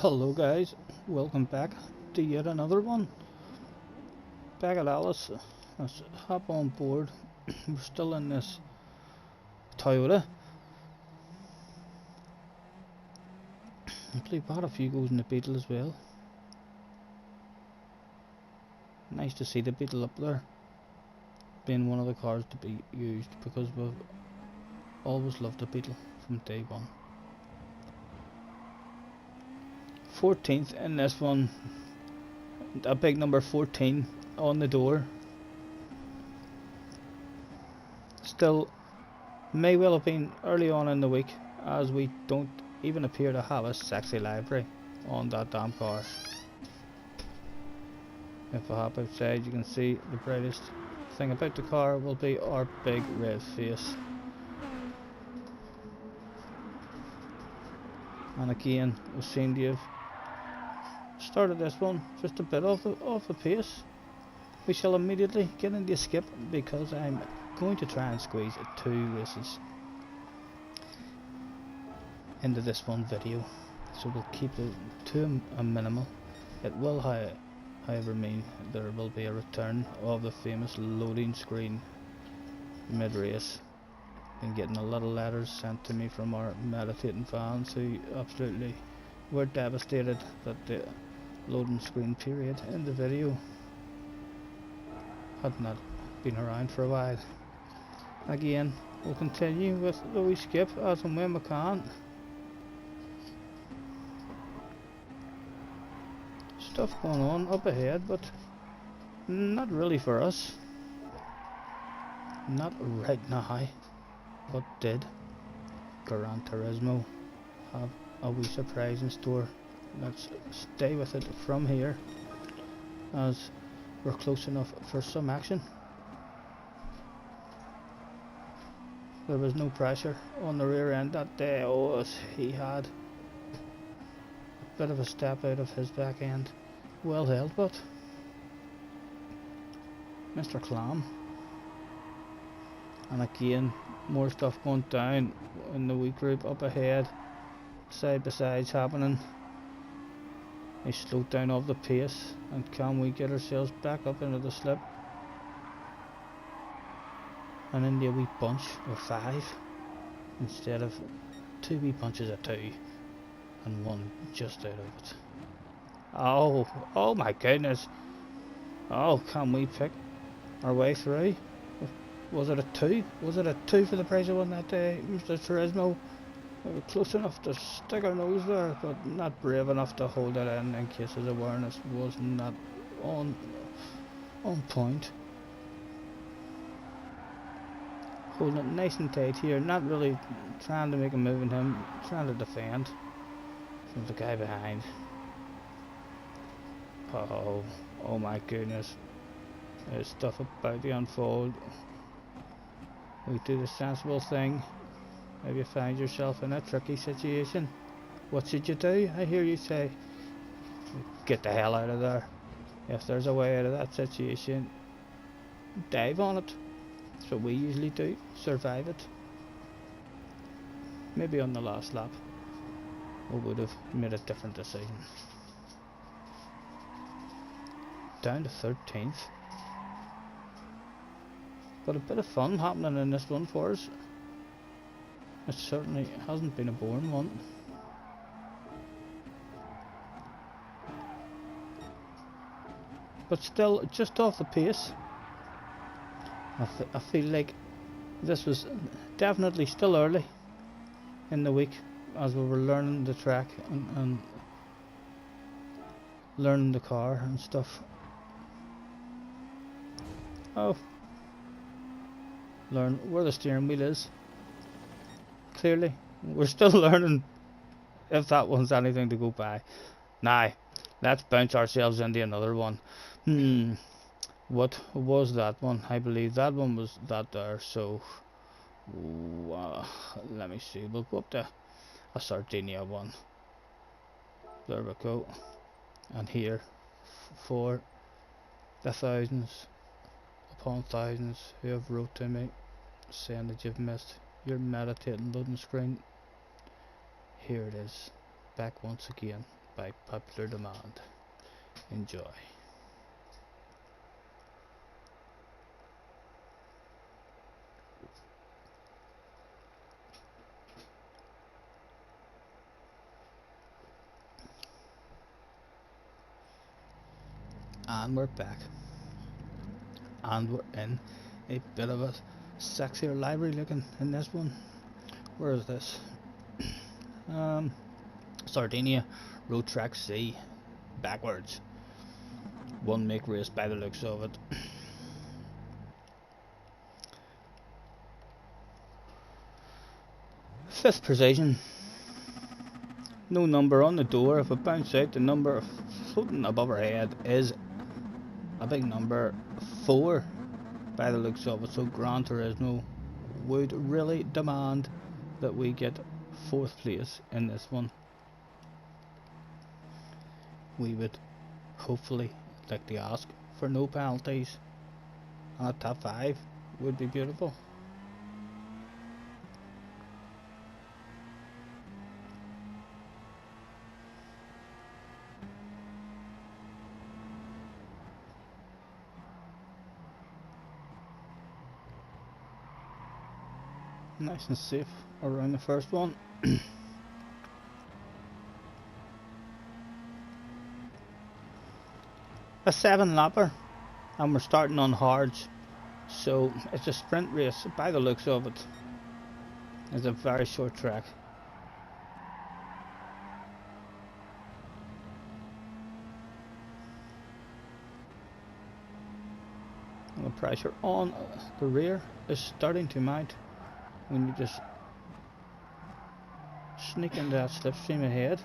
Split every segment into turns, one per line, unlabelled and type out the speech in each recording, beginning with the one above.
Hello guys, welcome back to yet another one. Back at Alice. Let's hop on board. We're still in this Toyota. I believe quite a few goes in the Beetle as well. Nice to see the Beetle up there, being one of the cars to be used, because we've always loved the Beetle from day one. 14th in this one, a big number 14 on the door. Still may well have been early on in the week, as we don't even appear to have a sexy livery on that damn car. If I hop outside, you can see the brightest thing about the car will be our big red face. And again, we seem to have started this one just a bit off the pace. We shall immediately get into skip, because I'm going to try and squeeze 2 races into this one video, so we'll keep it to a minimal. It will however mean there will be a return of the famous loading screen mid-race. Been getting a lot of letters sent to me from our meditating fans who absolutely were devastated that the loading screen period in the video had not been around for a while. Again, we'll continue with the wee skip as and when we can. Stuff going on up ahead, but not really for us. Not right now. But did Gran Turismo have a wee surprise in store? Let's stay with it from here, as we're close enough for some action. There was no pressure on the rear end that day. Oh, he had a bit of a step out of his back end. Well held, but Mr. Clam. And again, more stuff going down in the wee group up ahead. Side by sides happening. He slowed down off the pace, and can we get ourselves back up into the slip and into a wee bunch of 5 instead of 2 wee bunches of 2 and 1 just out of it. Oh my goodness. Oh, can we pick our way through? Was it a 2? Was it a 2 for the price of 1 that day, Mr. Turismo? We were close enough to stick our nose there, but not brave enough to hold it in case his awareness was not on point. Holding it nice and tight here, not really trying to make a move on him, trying to defend from the guy behind. Oh my goodness. There's stuff about to unfold. We do the sensible thing. If you find yourself in a tricky situation, what should you do? I hear you say, get the hell out of there. If there's a way out of that situation, dive on it. That's what we usually do. Survive it. Maybe on the last lap we would have made a different decision. Down to 13th. But a bit of fun happening in this one for us. It certainly hasn't been a boring one. But still, just off the pace. I feel like this was definitely still early in the week, as we were learning the track and learning the car and stuff. Oh. Learn where the steering wheel is. Clearly, we're still learning if that one's anything to go by. Now, let's bounce ourselves into another one. What was that one? I believe that one was that there, so let me see. We'll go up to a Sardinia one. There we go. And here, for the thousands upon thousands who have wrote to me saying that you've missed your meditating loading screen, here it is, back once again by popular demand. Enjoy. And we're back. And we're in a bit of a sexier library looking in this one. Where is this? Sardinia, Road Track C, backwards. One make race by the looks of it. Fifth precision. No number on the door. If it bounced out, the number floating above our head is a big number 4 by the looks of it. So Gran Turismo would really demand that we get 4th place in this one. We would hopefully like to ask for no penalties, and a top 5 would be beautiful. Nice and safe around the first one. A 7-lapper, and we're starting on hards, so it's a sprint race by the looks of it. It's a very short track. And the pressure on the rear is starting to mount when you just sneak into that slipstream ahead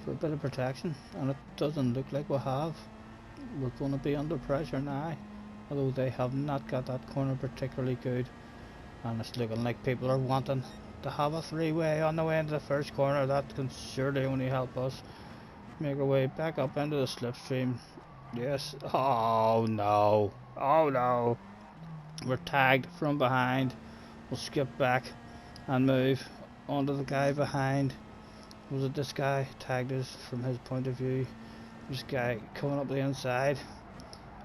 for a bit of protection, and it doesn't look like we have. We're going to be under pressure now, although they have not got that corner particularly good, and it's looking like people are wanting to have a 3-way on the way into the first corner. That can surely only help us make our way back up into the slipstream. Yes. Oh no, oh no, we're tagged from behind. We'll skip back and move onto the guy behind. Was it this guy tagged us from his point of view? This guy coming up the inside.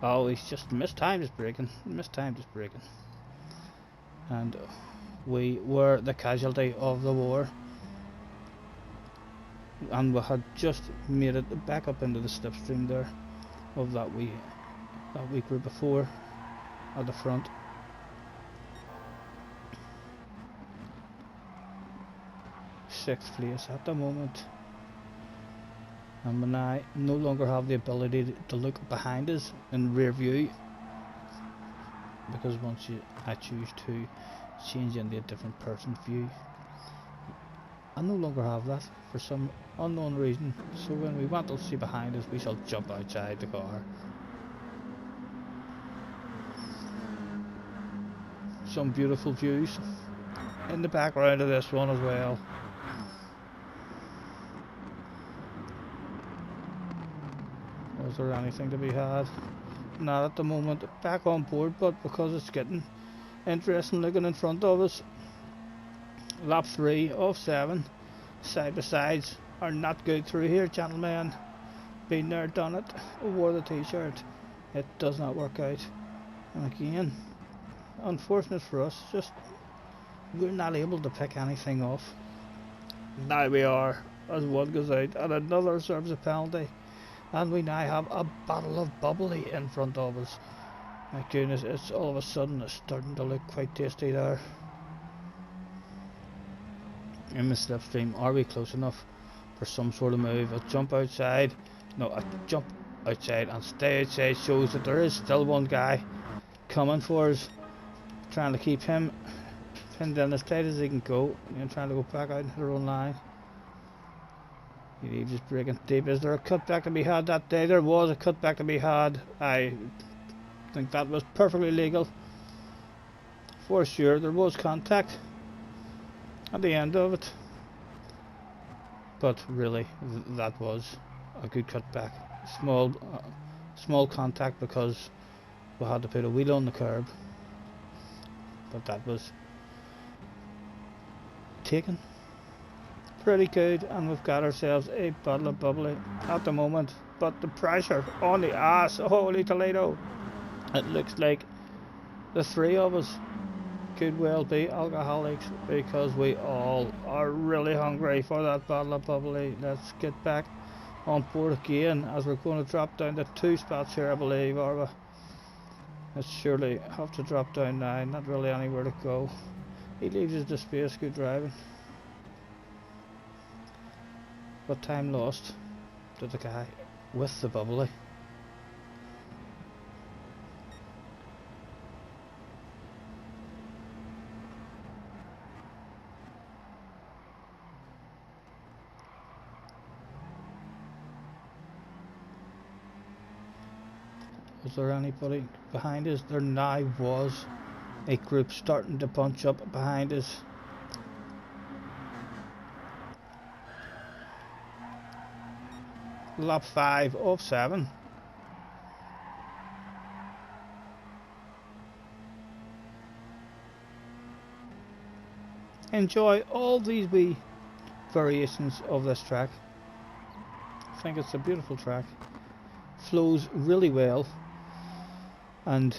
Oh, he's just mistimed his braking. Mistimed his braking. And we were the casualty of the war. And we had just made it back up into the slipstream there of that wee group of 4 at the front. Sixth place at the moment, and when I no longer have the ability to look behind us in rear view, because once I choose to change into a different person's view, I no longer have that for some unknown reason. So when we want to see behind us, we shall jump outside the car. Some beautiful views in the background of this one as well. Was there anything to be had? Not at the moment. Back on board, but because it's getting interesting looking in front of us. Lap 3 of 7. Side by sides are not good through here, gentlemen. Been there, done it. Wore the t-shirt. It does not work out. And again, unfortunate for us, just we're not able to pick anything off. Now we are, as one goes out, and another serves a penalty. And we now have a bottle of bubbly in front of us. My goodness, it's all of a sudden it's starting to look quite tasty there. In the slipstream, are we close enough for some sort of move? A jump outside. No, a jump outside and stay outside shows that there is still one guy coming for us. Trying to keep him pinned in as tight as he can go, and trying to go back out into their own line. He leaves his braking deep. Is there a cutback to be had that day? There was a cutback to be had. I think that was perfectly legal. For sure, there was contact at the end of it. But really, that was a good cutback. Small contact because we had to put a wheel on the curb. But that was taken pretty good, and we've got ourselves a bottle of bubbly at the moment. But the pressure on the ass, holy Toledo! It looks like the three of us could well be alcoholics, because we all are really hungry for that bottle of bubbly. Let's get back on board again, as we're going to drop down to 2 spots here, I believe, or we? Let's surely have to drop down now, not really anywhere to go. He leaves us the space, good driving. But time lost to the guy with the bubbly. Was there anybody behind us? There now was a group starting to bunch up behind us. Lap 5 of 7. Enjoy all these wee variations of this track. I think it's a beautiful track. Flows really well, and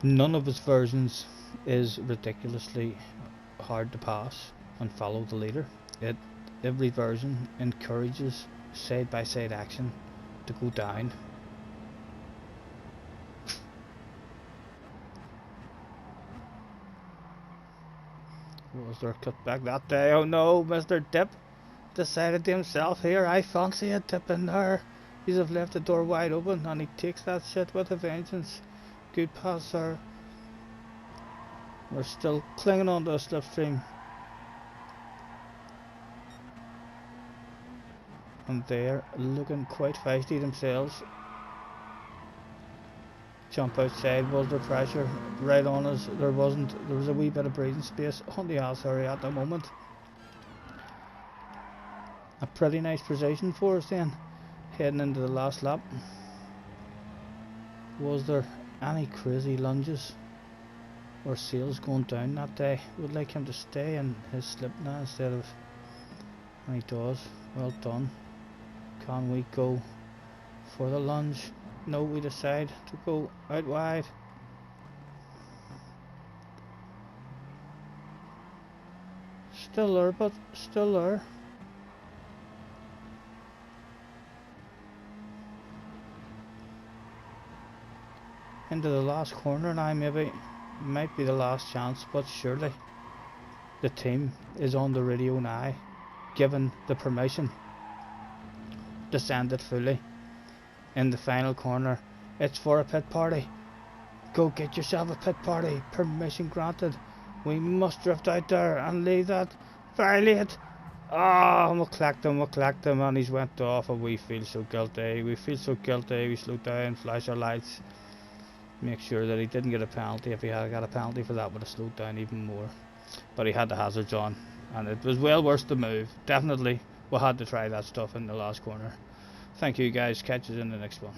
none of its versions is ridiculously hard to pass and follow the leader. Every version encourages side by side action to go down. Was there a cutback that day? Oh no, Mr. Dip decided to himself here, I fancy a dip in there. He's have left the door wide open, and he takes that shit with a vengeance. Good pass there. We're still clinging on to a slipstream. And they're looking quite feisty themselves. Jump outside, was there pressure right on us? There wasn't. There was a wee bit of breathing space on the ass area at the moment. A pretty nice position for us then, heading into the last lap. Was there any crazy lunges or sails going down that day? Would like him to stay in his slip now instead of, and he does. Well done. Can we go for the lunge? No, we decide to go out wide. Still there, but still there. Into the last corner now, maybe. Might be the last chance, but surely the team is on the radio now, given the permission to send it fully. In the final corner, it's for a pit party. Go get yourself a pit party. Permission granted. We must drift out there and leave that very late. Oh, we'll collect him, and he's went off, and we feel so guilty. We slow down, flash our lights, make sure that he didn't get a penalty. If he had got a penalty for that, would have slowed down even more. But he had the hazards on, and it was well worth the move. Definitely, we had to try that stuff in the last corner. Thank you guys, catch us in the next one.